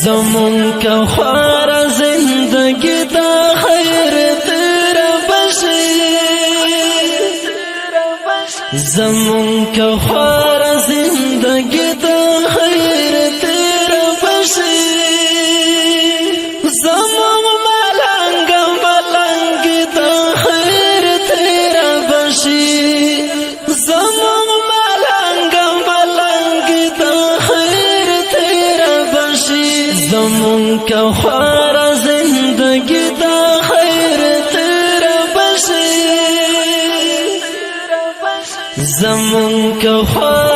زمون کا خوار زندگی دا خیر تیرا بشی زمون کا خوار زندگی دا خیر تیرا بشی زمون ملنگ دا خیر تیرا بشی زمون ملنگ دا خیر تیرا بشی زمون کا خوار زندگی دا خیر تیرا بشی زمون کا خوار